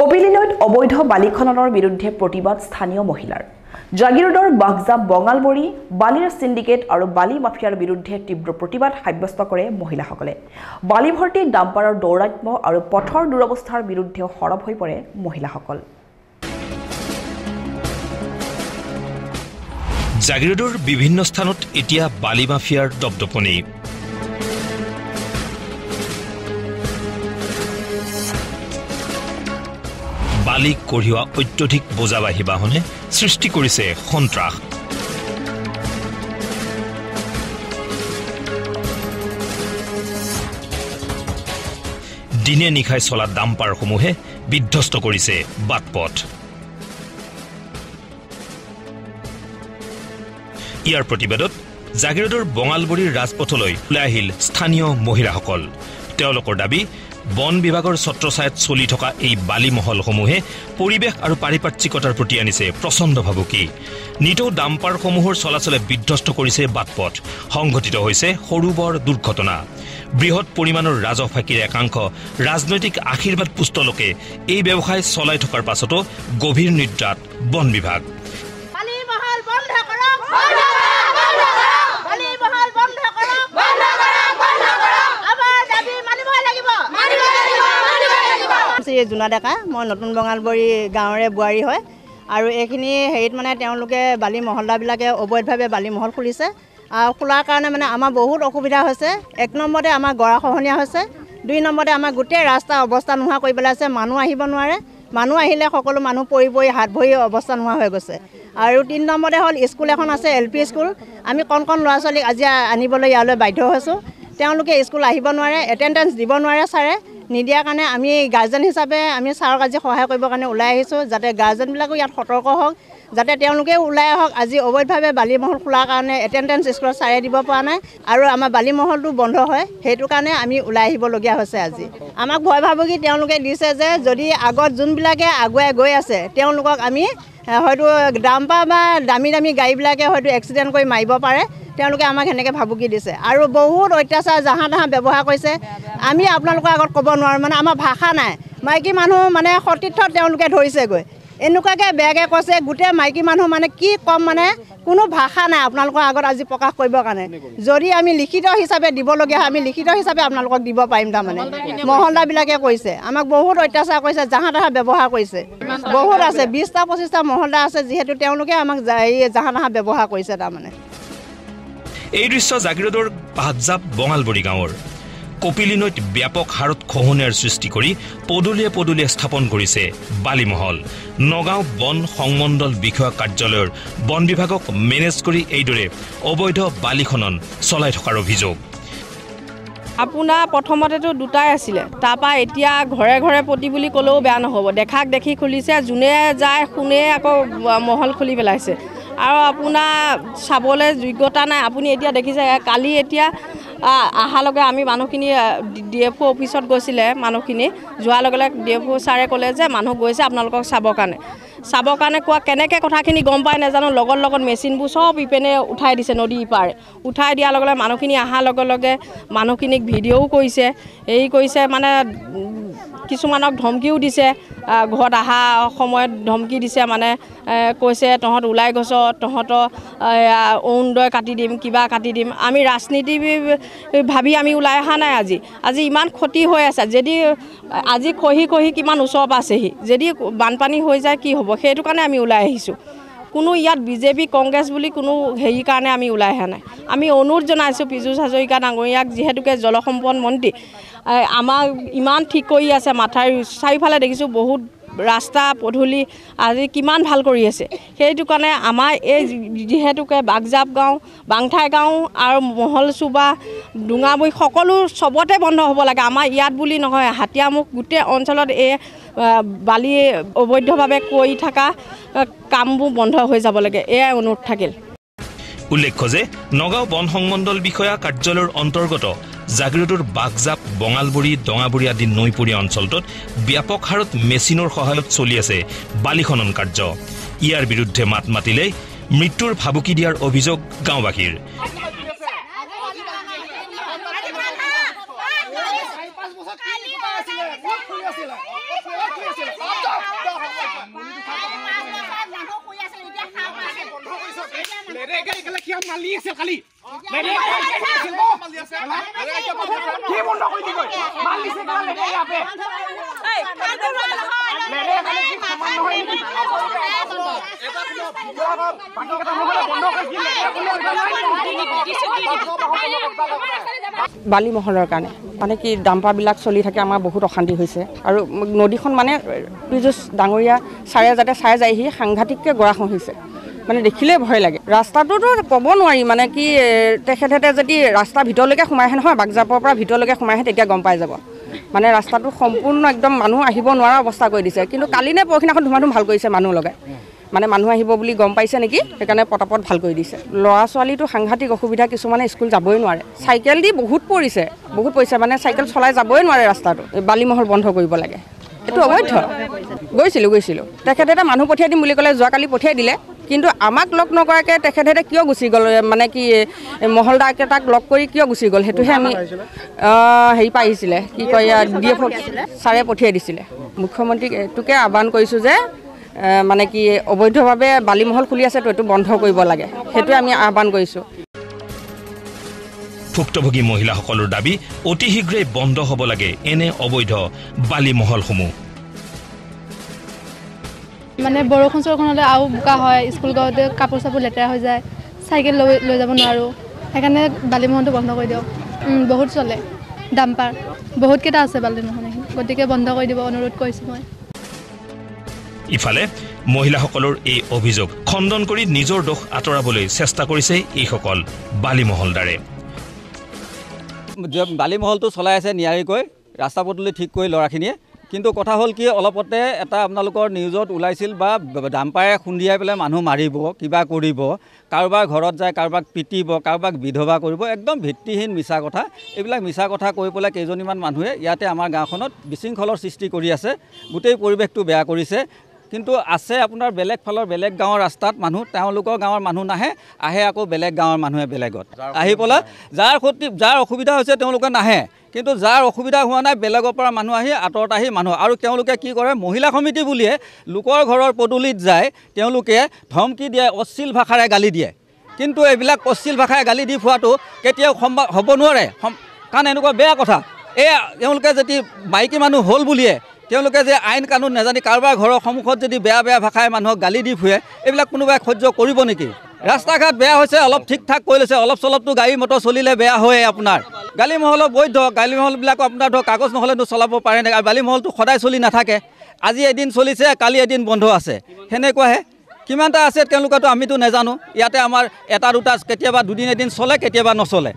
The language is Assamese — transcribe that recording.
কপিলীনৈত অবৈধ বালি খননৰ বিৰুদ্ধে প্ৰতিবাদ স্থানীয় মহিলাৰ জাগিৰোডৰ বাগজাপ বঙালবৰী বালিৰ সিন্ডিকেট আৰু বালি মাফিয়াৰ বিৰুদ্ধে তীব্ৰ প্ৰতিবাদ সাব্যস্ত কৰে মহিলাসকলে বালি ভৰ্তি ডাম্পাৰৰ দৌৰাত্ম্য আৰু পথৰ দুৰৱস্থাৰ বিৰুদ্ধে সৰব হৈ পৰে মহিলাসকল জাগিৰোডৰ বিভিন্ন স্থানত এতিয়া বালি মাফিয়াৰ দপদপনি বালি কঢ়িওৱা অত্যধিক বোজাবাহী বাহনে সৃষ্টি কৰিছে সন্ত্ৰাস দিনে নিশাই চলা ডাম্পাৰসমূহে বিধ্বস্ত কৰিছে বাটপথ ইয়াৰ প্ৰতিবাদত জাগিৰোডৰ বঙালবৰীৰ ৰাজপথলৈ ওলাই আহিল স্থানীয় মহিলাসকল তেওঁলোকৰ দাবী বন বিভাগৰ ছত্ৰছায়াত চলি থকা এই বালি মহলসমূহে পৰিবেশ আৰু পাৰিপাৰ্শ্বিকতাৰ প্ৰতি আনিছে প্ৰচণ্ড ভাবুকি নিতৌ ডাম্পাৰসমূহৰ চলাচলে বিধ্বস্ত কৰিছে বাটপথ সংঘটিত হৈছে সৰু বৰ দুৰ্ঘটনা বৃহৎ পৰিমাণৰ ৰাজহ ফাঁকিৰ একাংশ ৰাজনৈতিক আশীৰ্বাদ পুষ্ট লোকে এই ব্যৱসায় চলাই থকাৰ পাছতো গভীৰ নিদ্ৰাত বন বিভাগ জুনা ডেকা মই নতুন বঙালবৰী গাঁৱৰে বুৱাৰী হয় আৰু এইখিনি হেৰিত মানে তেওঁলোকে বালি মহল্লাবিলাকে অবৈধভাৱে বালি মহল খুলিছে আৰু খোলাৰ কাৰণে মানে আমাৰ বহুত অসুবিধা হৈছে এক নম্বৰতে আমাৰ গৰাখহনীয়া হৈছে দুই নম্বৰতে আমাৰ গোটেই ৰাস্তা অৱস্থা নোহোৱা কৰি পেলাইছে মানুহ আহিব নোৱাৰে মানুহ আহিলে সকলো মানুহ পৰি পৰি হাত ভৰি অৱস্থা নোহোৱা হৈ গৈছে আৰু তিন নম্বৰতে হ'ল স্কুল এখন আছে LP স্কুল আমি কণ ল'ৰা ছোৱালীক আজি আনিবলৈ ইয়ালৈ বাধ্য হৈছোঁ তেওঁলোকে স্কুল আহিব নোৱাৰে এটেণ্ডেঞ্চ দিব নোৱাৰে ছাৰে নিদিয়াৰ কাৰণে আমি গাৰ্জেন হিচাপে আমি ছাৰক আজি সহায় কৰিবৰ কাৰণে ওলাই আহিছোঁ যাতে গাৰ্জেনবিলাকো ইয়াত সতৰ্ক হওক যাতে তেওঁলোকে ওলাই আহক আজি অবৈধভাৱে বালি মহল খোলাৰ কাৰণে এটেণ্ডেঞ্চ স্কুলত ছাৰে দিব পৰা নাই আৰু আমাৰ বালি মহলটো বন্ধ হয় সেইটো কাৰণে আমি ওলাই আহিবলগীয়া হৈছে আজি আমাক ভয় ভাবুকি তেওঁলোকে দিছে যে যদি আগত যোনবিলাকে আগুৱাই গৈ আছে তেওঁলোকক আমি হয়তো ডাম্পাৰ বা দামী দামী গাড়ীবিলাকে হয়তো এক্সিডেণ্ট কৰি মাৰিব পাৰে তেওঁলোকে আমাক সেনেকৈ ভাবুকি দিছে আৰু বহুত অত্যাচাৰ জাহা তাহা ব্যৱহাৰ কৰিছে আমি আপোনালোকৰ আগত ক'ব নোৱাৰোঁ মানে আমাৰ ভাষা নাই মাইকী মানুহ মানে সতীৰ্থত তেওঁলোকে ধৰিছেগৈ এনেকুৱাকৈ বেয়াকৈ কৈছে গোটেই মাইকী মানুহ মানে কি ক'ম মানে কোনো ভাষা নাই আপোনালোকৰ আগত আজি প্ৰকাশ কৰিবৰ কাৰণে যদি আমি লিখিত হিচাপে দিবলগীয়া হয় আমি লিখিত হিচাপে আপোনালোকক দিব পাৰিম তাৰমানে মহল্লাবিলাকে কৈছে আমাক বহুত অত্যাচাৰ কৰিছে জাহা তাহা ব্যৱহাৰ কৰিছে বহুত আছে 20টা 25টা মহল্লা আছে যিহেতু তেওঁলোকে আমাক জাহা তাহা ব্যৱহাৰ কৰিছে তাৰমানে এই দৃশ্য জাগিৰোডৰ বাগজাপ বঙালবৰী গাঁৱৰ কপিলীনৈত ব্যাপক হাৰত খহনীয়াৰ সৃষ্টি কৰি পদুলিয়ে স্থাপন কৰিছে বালিমহল নগাঁও বন সংমণ্ডল বিষয়া কাৰ্যালয়ৰ বন বিভাগক মেনেজ কৰি এইদৰে অবৈধ বালি খনন চলাই থকাৰ অভিযোগ আপোনাৰ প্ৰথমতেতো দুটাই আছিলে তাৰপৰা এতিয়া ঘৰে ঘৰে প্ৰতি বুলি ক'লেও বেয়া নহ'ব দেখাক দেখি খুলিছে যোনে যায় শুনে আকৌ মহল খুলি পেলাইছে আৰু আপোনাৰ চাবলৈ যোগ্যতা নাই আপুনি এতিয়া দেখিছে কালি এতিয়া আহাৰ লগে আমি মানুহখিনি DFO অফিচত গৈছিলে মানুহখিনি যোৱাৰ লগে লগে DFO ছাৰে ক'লে যে মানুহ গৈছে আপোনালোকক চাবৰ কাৰণে কোৱা কেনেকৈ কথাখিনি গম পাই নাজানো লগত মেচিনবোৰ চব ইপেনে উঠাই দিছে নদী ইপাৰে উঠাই দিয়াৰ লগে লগে মানুহখিনি অহাৰ লগে লগে মানুহখিনিক ভিডিঅ'ও কৰিছে মানে কিছুমানক ধমকিও দিছে ঘৰত অহা সময়ত ধমকি দিছে মানে কৈছে তহঁত ওলাই গৈছ তহঁতৰ অৰুণোদয় কাটি দিম কিবা কাটি দিম আমি ৰাজনীতি ভাবি আমি ওলাই অহা নাই আজি ইমান ক্ষতি হৈ আছে যদি আজি খহি কিমান ওচৰ পাইছেহি যদি বানপানী হৈ যায় কি হ'ব সেইটো কাৰণে আমি ওলাই আহিছোঁ কোনো ইয়াত BJP কংগ্ৰেছ বুলি কোনো হেৰি কাৰণে আমি ওলাই অহা নাই আমি অনুৰোধ জনাইছোঁ পীযুষ হাজৰিকা ডাঙৰীয়াক যিহেতুকে জলসম্পদ মন্ত্ৰী আমাক ইমান ঠিক কৰি আছে মাথাৰ চাৰিওফালে দেখিছোঁ বহুত ৰাস্তা পদূলি আজি কিমান ভাল কৰি আছে সেইটো কাৰণে আমাৰ এই যিহেতুকে বাগজাপ গাঁও বাংঠাই গাঁও আৰু মহলচুবা ডুঙাবুৰি সকলো চবতে বন্ধ হ'ব লাগে আমাৰ ইয়াত বুলি নহয় হাতিয়ামুখ গোটেই অঞ্চলত এই বালি অবৈধভাৱে কৰি থকা কামবোৰ বন্ধ হৈ যাব লাগে এয়াই অনুৰোধ থাকিল উল্লেখ্য যে নগাঁও বন সংমণ্ডল বিষয়া কাৰ্যালয়ৰ অন্তৰ্গত জাগিৰোডৰ বাগজাপ বঙালবৰী ডঙাবৰী আদি নৈপৰীয়া অঞ্চলটোত ব্যাপক হাৰত মেচিনৰ সহায়ত চলি আছে বালি খনন কাৰ্য ইয়াৰ বিৰুদ্ধে মাত মাতিলে মৃত্যুৰ ভাবুকি দিয়াৰ অভিযোগ গাঁওবাসীৰ Kaili বালি মহলৰ কাৰণে মানে কি ডাম্পাৰবিলাক চলি থাকে আমাৰ বহুত অশান্তি হৈছে আৰু নদীখন মানে পিজুচ ডাঙৰীয়া ছাৰে যাতে চাই যায়হি সাংঘাতিককৈ গৰাখহন হৈছে মানে দেখিলেই ভয় লাগে ৰাস্তাটোতো ক'ব নোৱাৰি মানে কি তেখেতে যদি ৰাস্তা ভিতৰলৈকে সোমাই আহে নহয় বাগজাপৰ পৰা ভিতৰলৈকে সোমাই আহে তেতিয়া গম পাই যাব মানে ৰাস্তাটো সম্পূৰ্ণ একদম মানুহ আহিব নোৱাৰা অৱস্থা কৰি দিছে কিন্তু কালি নে পৰহিনাখন ধুমাধুম ভাল কৰিছে মানুহ লগাই মানে মানুহ আহিব বুলি গম পাইছে নেকি সেইকাৰণে পটাপট ভাল কৰি দিছে ল'ৰা ছোৱালীটো সাংঘাতিক অসুবিধা কিছুমানে স্কুল যাবই নোৱাৰে চাইকেল দি বহুত পৰিছে মানে চাইকেল চলাই যাবই নোৱাৰে ৰাস্তাটো বালিমহল বন্ধ কৰিব লাগে এইটো অবৈধ গৈছিলোঁ তেখেতে এটা মানুহ পঠিয়াই দিম বুলি ক'লে যোৱাকালি পঠিয়াই দিলে কিন্তু আমাক লগ নকৰাকৈ তেখেতে কিয় গুচি গ'ল মানে কি মহলদাৰকেইটাক লগ কৰি কিয় গুচি গ'ল সেইটোহে আমি হেৰি পাৰিছিলে কি কয় DF ছাৰে পঠিয়াই দিছিলে মুখ্যমন্ত্ৰীক এইটোকে আহ্বান কৰিছোঁ যে মানে কি অবৈধভাৱে বালিমহল খুলি আছে তো এইটো বন্ধ কৰিব লাগে সেইটোৱে আমি আহ্বান কৰিছোঁ ভুক্তভোগী মহিলাসকলৰ দাবী অতি শীঘ্ৰে বন্ধ হ'ব লাগে এনে অবৈধ বালিমহলসমূহ মানে বৰষুণ হ'লে আৰু বোকা হয় স্কুল গাঁৱতে কাপোৰ চাপোৰ লেতেৰা হৈ যায় চাইকেল লৈ যাব নোৱাৰোঁ সেইকাৰণে বালিমহলটো বন্ধ কৰি দিয়ক বহুত চলে ডাম্পাৰ বহুতকেইটা আছে বালিমহল গতিকে বন্ধ কৰি দিব অনুৰোধ কৰিছোঁ মই ইফালে মহিলাসকলৰ এই অভিযোগ খণ্ডন কৰি নিজৰ দোষ আঁতৰাবলৈ চেষ্টা কৰিছে এইসকল বালিমহলদাৰে বালিমহলটো চলাই আছে নিয়াৰিকৈ ৰাস্তা পদূলি ঠিক কৰি ল'ৰাখিনিয়ে কিন্তু কথা হ'ল কি অলপতে এটা আপোনালোকৰ নিউজত ওলাইছিল বা ডাম্পাৰে খুন্দিয়াই পেলাই মানুহ মাৰিব কিবা কৰিব কাৰোবাৰ ঘৰত যায় কাৰোবাক পিটিব কাৰোবাক বিধৱা কৰিব একদম ভিত্তিহীন মিছা কথা এইবিলাক মিছা কথা কৈ পেলাই কেইজনীমান মানুহে ইয়াতে আমাৰ গাঁওখনত বিশৃংখলৰ সৃষ্টি কৰি আছে গোটেই পৰিৱেশটো বেয়া কৰিছে কিন্তু আছে আপোনাৰ বেলেগ ফালৰ বেলেগ গাঁৱৰ ৰাস্তাত মানুহ তেওঁলোকৰ গাঁৱৰ মানুহ নাহে আহে আকৌ বেলেগ গাঁৱৰ মানুহে বেলেগত আহি পেলাই যাৰ অসুবিধা হৈছে তেওঁলোকে নাহে কিন্তু যাৰ অসুবিধা হোৱা নাই বেলেগৰ পৰা মানুহ আহি আঁতৰত আহি মানুহ আৰু তেওঁলোকে কি কৰে মহিলা সমিতি বুলিয়ে লোকৰ ঘৰৰ পদূলিত যায় তেওঁলোকে ধমকি দিয়ে অশ্লীল ভাষাৰে গালি দিয়ে কিন্তু এইবিলাক অশ্লীল ভাষাৰে গালি দি ফুৱাটো কেতিয়াও হ'ব নোৱাৰে কাৰণ এনেকুৱা বেয়া কথা তেওঁলোকে যদি মাইকী মানুহ হ'ল বুলিয়ে তেওঁলোকে যে আইন কানুন নাজানি কাৰোবাৰ ঘৰৰ সন্মুখত যদি বেয়া ভাষাৰে মানুহক গালি দি ফুৰে এইবিলাক কোনোবাই সহ্য কৰিব নেকি ৰাস্তা ঘাট বেয়া হৈছে অলপ ঠিক ঠাক কৰি লৈছে অলপ চলপটো গাড়ী মটৰ চলিলে বেয়া হয় আপোনাৰ বালিমহল বৈধ বালিমহলবিলাক আপোনাৰ ধৰক কাগজ নহ'লেতো চলাব পাৰে নাই আৰু বালিমহলটো সদায় চলি নাথাকে আজি এদিন চলিছে কালি এদিন বন্ধ আছে সেনেকুৱাহে কিমানটা আছে তেওঁলোকেতো আমিতো নাজানো ইয়াতে আমাৰ এটা দুটা কেতিয়াবা দুদিন এদিন চলে কেতিয়াবা নচলে